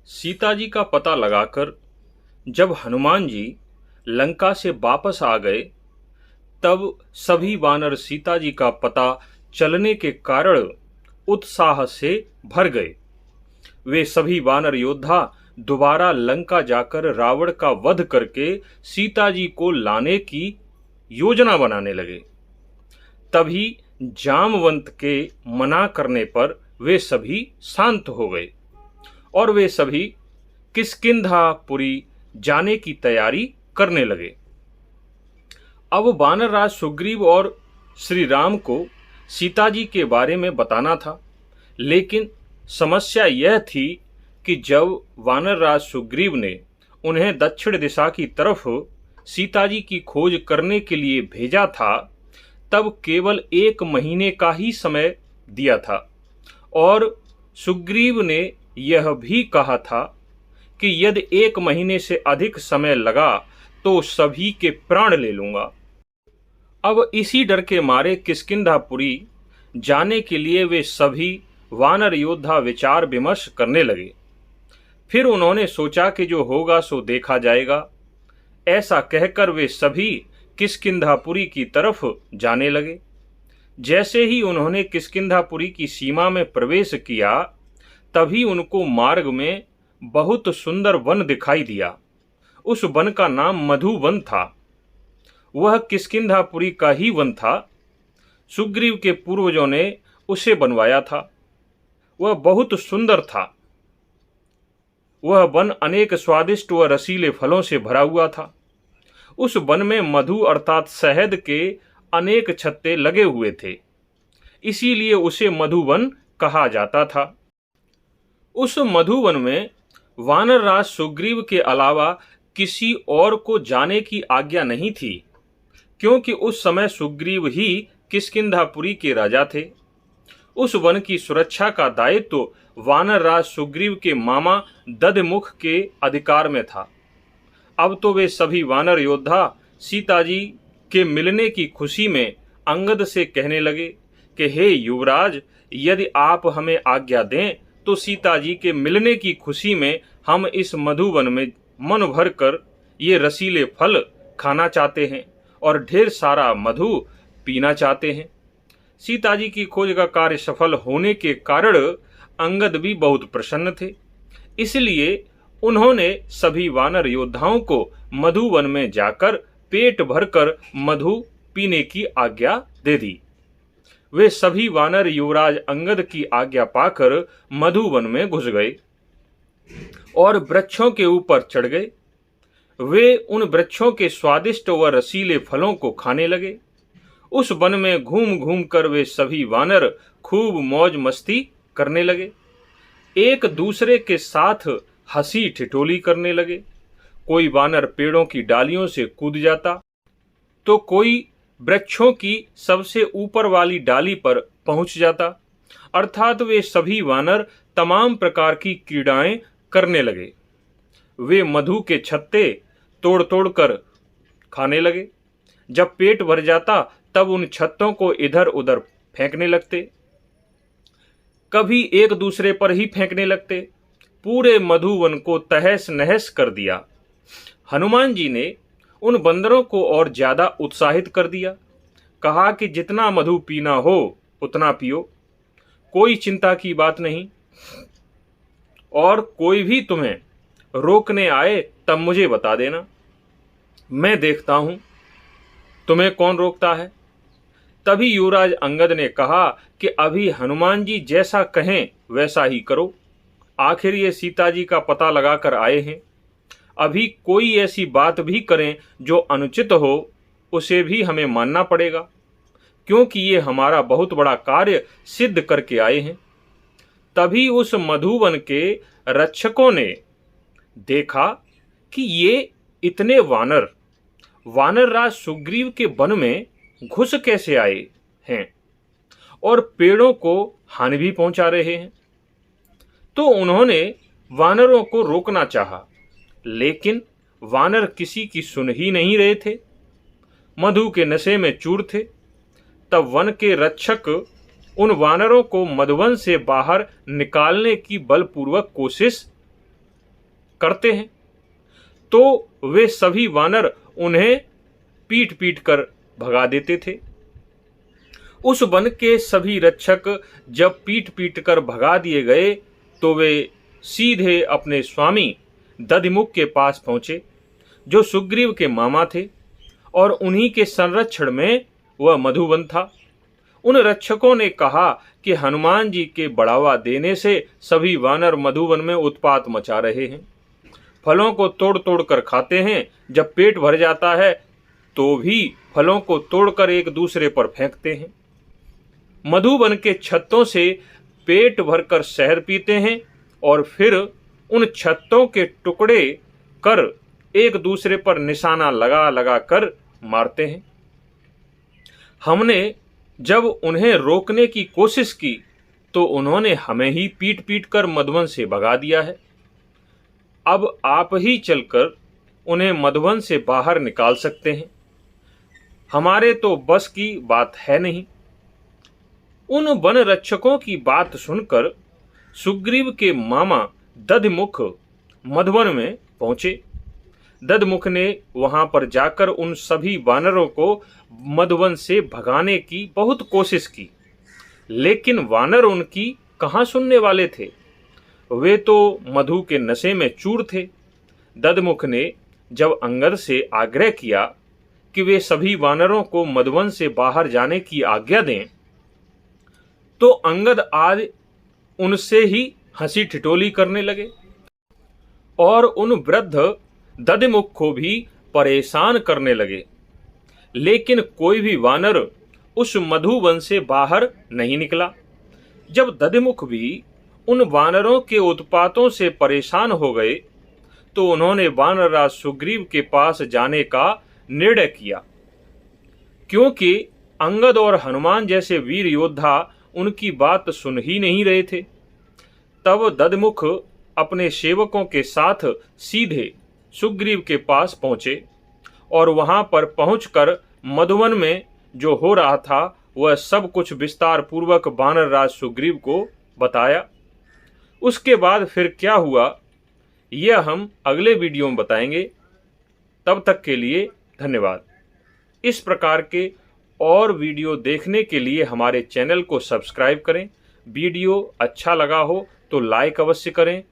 सीता जी का पता लगाकर जब हनुमान जी लंका से वापस आ गए, तब सभी वानर सीता जी का पता चलने के कारण उत्साह से भर गए। वे सभी वानर योद्धा दोबारा लंका जाकर रावण का वध करके सीता जी को लाने की योजना बनाने लगे। तभी जामवंत के मना करने पर वे सभी शांत हो गए और वे सभी किष्किंधापुरी जाने की तैयारी करने लगे। अब वानरराज सुग्रीव और श्री राम को सीता जी के बारे में बताना था, लेकिन समस्या यह थी कि जब वानरराज सुग्रीव ने उन्हें दक्षिण दिशा की तरफ सीता जी की खोज करने के लिए भेजा था, तब केवल 1 महीने का ही समय दिया था और सुग्रीव ने यह भी कहा था कि यदि 1 महीने से अधिक समय लगा तो सभी के प्राण ले लूंगा। अब इसी डर के मारे किष्किंधापुरी जाने के लिए वे सभी वानर योद्धा विचार विमर्श करने लगे। फिर उन्होंने सोचा कि जो होगा सो देखा जाएगा। ऐसा कहकर वे सभी किष्किंधापुरी की तरफ जाने लगे। जैसे ही उन्होंने किष्किंधापुरी की सीमा में प्रवेश किया, तभी उनको मार्ग में बहुत सुंदर वन दिखाई दिया। उस वन का नाम मधुवन था। वह किष्किंधापुरी का ही वन था। सुग्रीव के पूर्वजों ने उसे बनवाया था। वह बहुत सुंदर था। वह वन अनेक स्वादिष्ट व रसीले फलों से भरा हुआ था। उस वन में मधु अर्थात शहद के अनेक छत्ते लगे हुए थे, इसीलिए उसे मधुवन कहा जाता था। उस मधुवन में वानरराज सुग्रीव के अलावा किसी और को जाने की आज्ञा नहीं थी, क्योंकि उस समय सुग्रीव ही किष्किंधापुरी के राजा थे। उस वन की सुरक्षा का दायित्व तो वानरराज सुग्रीव के मामा दधमुख के अधिकार में था। अब तो वे सभी वानर योद्धा सीता जी के मिलने की खुशी में अंगद से कहने लगे कि हे युवराज, यदि आप हमें आज्ञा दें तो सीता जी के मिलने की खुशी में हम इस मधुवन में मन भर कर ये रसीले फल खाना चाहते हैं और ढेर सारा मधु पीना चाहते हैं। सीता जी की खोज का कार्य सफल होने के कारण अंगद भी बहुत प्रसन्न थे, इसलिए उन्होंने सभी वानर योद्धाओं को मधुवन में जाकर पेट भरकर मधु पीने की आज्ञा दे दी। वे सभी वानर युवराज अंगद की आज्ञा पाकर मधुवन में घुस गए और वृक्षों के ऊपर चढ़ गए। वे उन वृक्षों के स्वादिष्ट व रसीले फलों को खाने लगे। उस वन में घूम घूम कर वे सभी वानर खूब मौज मस्ती करने लगे। एक दूसरे के साथ हंसी ठिठोली करने लगे। कोई वानर पेड़ों की डालियों से कूद जाता तो कोई वृक्षों की सबसे ऊपर वाली डाली पर पहुंच जाता। अर्थात वे सभी वानर तमाम प्रकार की क्रीड़ाएं करने लगे। वे मधु के छत्ते तोड़ तोड़ कर खाने लगे। जब पेट भर जाता तब उन छत्तों को इधर उधर फेंकने लगते, कभी एक दूसरे पर ही फेंकने लगते। पूरे मधुवन को तहस नहस कर दिया। हनुमान जी ने उन बंदरों को और ज्यादा उत्साहित कर दिया। कहा कि जितना मधु पीना हो उतना पियो, कोई चिंता की बात नहीं, और कोई भी तुम्हें रोकने आए तब मुझे बता देना, मैं देखता हूं तुम्हें कौन रोकता है। तभी युवराज अंगद ने कहा कि अभी हनुमान जी जैसा कहें वैसा ही करो। आखिर ये सीता जी का पता लगाकर आए हैं। अभी कोई ऐसी बात भी करें जो अनुचित हो, उसे भी हमें मानना पड़ेगा, क्योंकि ये हमारा बहुत बड़ा कार्य सिद्ध करके आए हैं। तभी उस मधुवन के रक्षकों ने देखा कि ये इतने वानर वानरराज सुग्रीव के वन में घुस कैसे आए हैं और पेड़ों को हानि भी पहुंचा रहे हैं। तो उन्होंने वानरों को रोकना चाहा, लेकिन वानर किसी की सुन ही नहीं रहे थे। मधु के नशे में चूर थे। तब वन के रक्षक उन वानरों को मधुवन से बाहर निकालने की बलपूर्वक कोशिश करते हैं तो वे सभी वानर उन्हें पीट पीट कर भगा देते थे। उस वन के सभी रक्षक जब पीट पीट कर भगा दिए गए तो वे सीधे अपने स्वामी दधिमुख के पास पहुंचे, जो सुग्रीव के मामा थे और उन्हीं के संरक्षण में वह मधुवन था। उन रक्षकों ने कहा कि हनुमान जी के बढ़ावा देने से सभी वानर मधुवन में उत्पात मचा रहे हैं, फलों को तोड़ तोड़ कर खाते हैं, जब पेट भर जाता है तो भी फलों को तोड़कर एक दूसरे पर फेंकते हैं, मधुवन के छत्तों से पेट भरकर शहद पीते हैं और फिर उन छत्तों के टुकड़े कर एक दूसरे पर निशाना लगा लगा कर मारते हैं। हमने जब उन्हें रोकने की कोशिश की तो उन्होंने हमें ही पीट पीट कर मधुवन से भगा दिया है। अब आप ही चलकर उन्हें मधुवन से बाहर निकाल सकते हैं, हमारे तो बस की बात है नहीं। उन वन रक्षकों की बात सुनकर सुग्रीव के मामा दधिमुख मधुवन में पहुंचे। दधिमुख ने वहां पर जाकर उन सभी वानरों को मधुवन से भगाने की बहुत कोशिश की, लेकिन वानर उनकी कहाँ सुनने वाले थे, वे तो मधु के नशे में चूर थे। दधिमुख ने जब अंगद से आग्रह किया कि वे सभी वानरों को मधुवन से बाहर जाने की आज्ञा दें, तो अंगद आज उनसे ही हंसी ठिठोली करने लगे और उन वृद्ध दधिमुख को भी परेशान करने लगे, लेकिन कोई भी वानर उस मधुवन से बाहर नहीं निकला। जब दधिमुख भी उन वानरों के उत्पातों से परेशान हो गए तो उन्होंने वानरराज सुग्रीव के पास जाने का निर्णय किया, क्योंकि अंगद और हनुमान जैसे वीर योद्धा उनकी बात सुन ही नहीं रहे थे। तब दधिमुख अपने सेवकों के साथ सीधे सुग्रीव के पास पहुंचे और वहां पर पहुंचकर मधुवन में जो हो रहा था वह सब कुछ विस्तार पूर्वक वानरराज सुग्रीव को बताया। उसके बाद फिर क्या हुआ यह हम अगले वीडियो में बताएंगे। तब तक के लिए धन्यवाद। इस प्रकार के और वीडियो देखने के लिए हमारे चैनल को सब्सक्राइब करें। वीडियो अच्छा लगा हो तो लाइक अवश्य करें।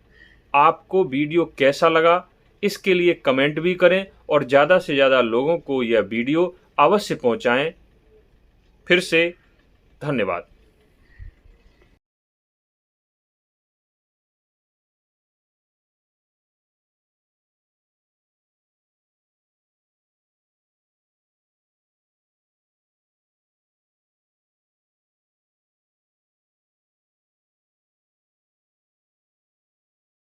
आपको वीडियो कैसा लगा इसके लिए कमेंट भी करें और ज़्यादा से ज़्यादा लोगों को यह वीडियो अवश्य पहुंचाएं। फिर से धन्यवाद।